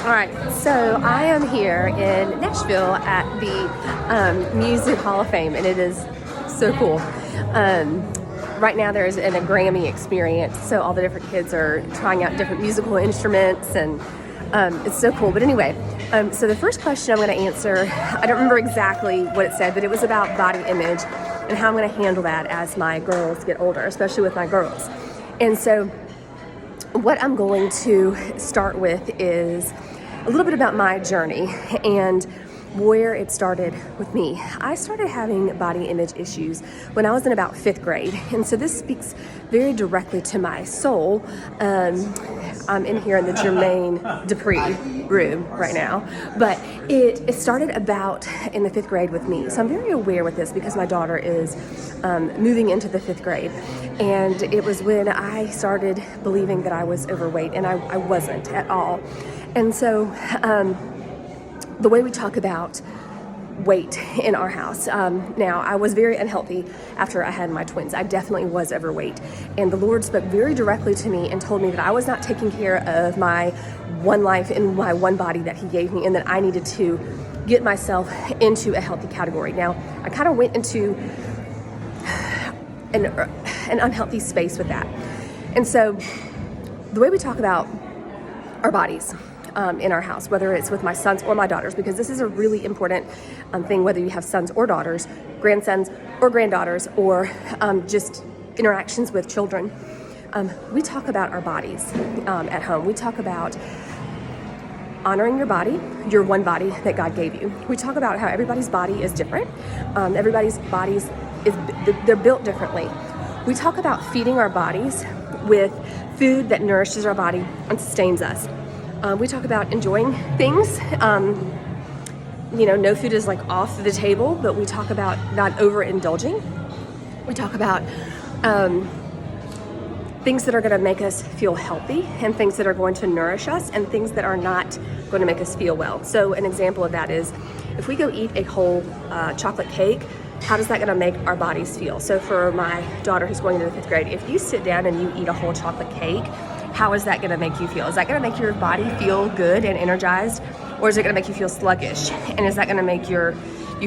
All right, so I am here in Nashville at the Music Hall of Fame, and it is so cool. Right now there's a Grammy experience, so all the different kids are trying out different musical instruments, and it's so cool. But anyway, so the first question I'm going to answer, I don't remember exactly what it said, but it was about body image and how I'm going to handle that as my girls get older, especially with my girls. And so what I'm going to start with is a little bit about my journey and where it started with me. I started having body image issues when I was in about 5th grade. And so this speaks very directly to my soul. I'm in here in the Jermaine Dupree room right now. But it started about in the 5th grade with me. So I'm very aware with this because my daughter is moving into the 5th grade. And it was when I started believing that I was overweight, and I wasn't at all. And so the way we talk about weight in our house, now I was very unhealthy after I had my twins. I definitely was overweight. And the Lord spoke very directly to me and told me that I was not taking care of my one life and my one body that He gave me, and that I needed to get myself into a healthy category. Now, I kind of went into an unhealthy space with that. And so the way we talk about our bodies in our house, whether it's with my sons or my daughters, because this is a really important thing, whether you have sons or daughters, grandsons or granddaughters, or just interactions with children. We talk about our bodies at home. We talk about honoring your body, your one body that God gave you. We talk about how everybody's body is different. Everybody's bodies, they're built differently. We talk about feeding our bodies with food that nourishes our body and sustains us. We talk about enjoying things. No food is like off the table, but we talk about not overindulging. We talk about things that are going to make us feel healthy, and things that are going to nourish us, and things that are not going to make us feel well. So an example of that is if we go eat a whole chocolate cake, how does that going to make our bodies feel? So for my daughter who's going into the 5th grade, if you sit down and you eat a whole chocolate cake, how is that going to make you feel? Is that going to make your body feel good and energized? Or is it going to make you feel sluggish? And is that going to make you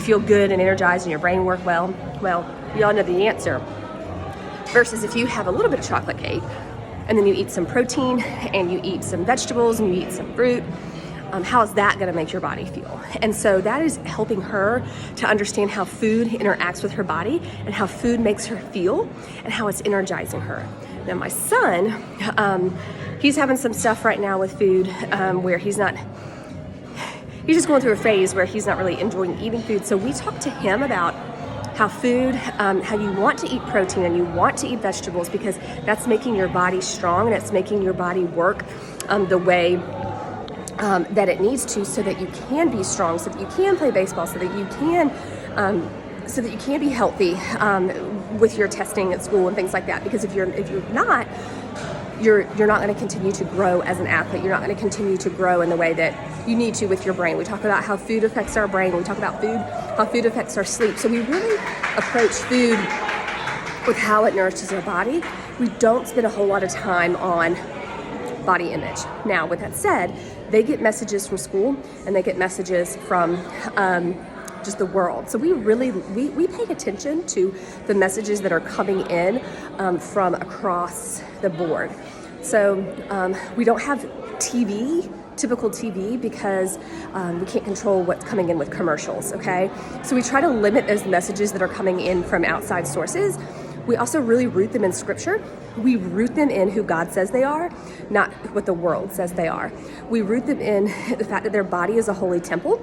feel good and energized and your brain work well? Well, we all know the answer. Versus if you have a little bit of chocolate cake and then you eat some protein and you eat some vegetables and you eat some fruit, how is that going to make your body feel? And so that is helping her to understand how food interacts with her body and how food makes her feel and how it's energizing her. Now my son, he's having some stuff right now with food where he's just going through a phase where he's not really enjoying eating food. So we talk to him about how food, how you want to eat protein and you want to eat vegetables because that's making your body strong and it's making your body work the way that it needs to, so that you can be strong, so that you can play baseball, so that you can be healthy with your testing at school and things like that. Because if you're not, you're not going to continue to grow as an athlete. You're not going to continue to grow in the way that you need to with your brain. We talk about how food affects our brain. We talk about how food affects our sleep. So we really approach food with how it nourishes our body. We don't spend a whole lot of time on body image. Now, with that said, they get messages from school and they get messages from just the world. So we pay attention to the messages that are coming in from across the board. So we don't have typical TV, because we can't control what's coming in with commercials, okay? So we try to limit those messages that are coming in from outside sources. We also really root them in Scripture. We root them in who God says they are, not what the world says they are. We root them in the fact that their body is a holy temple.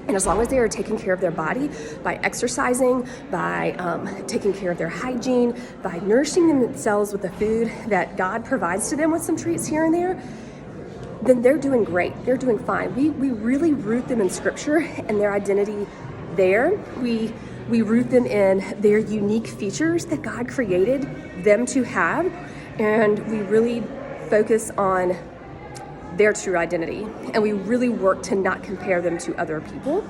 And as long as they are taking care of their body by exercising, by taking care of their hygiene, by nourishing themselves with the food that God provides to them with some treats here and there, then they're doing great. They're doing fine. We really root them in Scripture and their identity there. We root them in their unique features that God created them to have, and we really focus on their true identity, and we really work to not compare them to other people.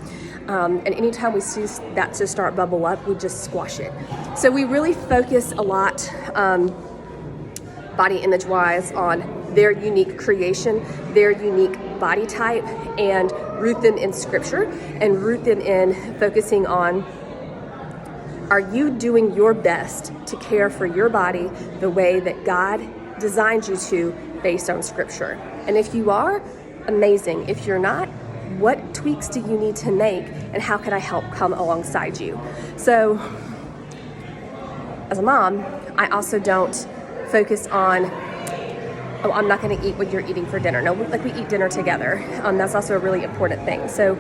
And anytime we see that to start bubble up, we just squash it. So we really focus a lot body image wise on their unique creation, their unique body type, and root them in scripture and root them in focusing on, are you doing your best to care for your body the way that God designed you to based on scripture? And if you are, amazing. If you're not, what tweaks do you need to make, and how can I help come alongside you? So as a mom, I also don't focus on, oh, I'm not going to eat what you're eating for dinner. No, like we eat dinner together. That's also a really important thing. So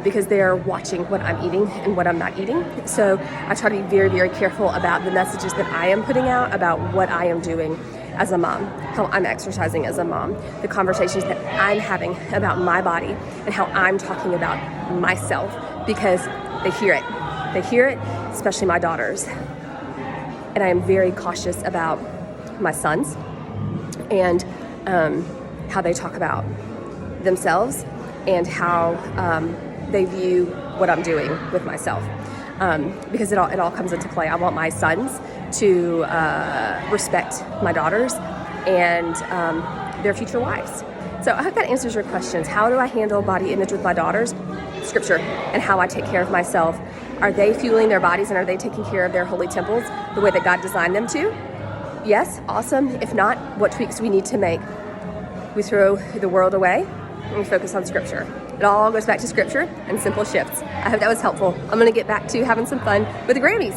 because they're watching what I'm eating and what I'm not eating. So I try to be very, very careful about the messages that I am putting out about what I am doing as a mom, how I'm exercising as a mom, the conversations that I'm having about my body and how I'm talking about myself, because they hear it. They hear it, especially my daughters. And I am very cautious about my sons and how they talk about themselves and how they view what I'm doing with myself, because it all comes into play. I want my sons to respect my daughters and their future wives. So I hope that answers your questions. How do I handle body image with my daughters? Scripture, and how I take care of myself. Are they fueling their bodies, and are they taking care of their holy temples the way that God designed them to? Yes, awesome. If not, what tweaks do we need to make? We throw the world away and we focus on scripture. It all goes back to scripture and simple shifts. I hope that was helpful. I'm going to get back to having some fun with the Grammys.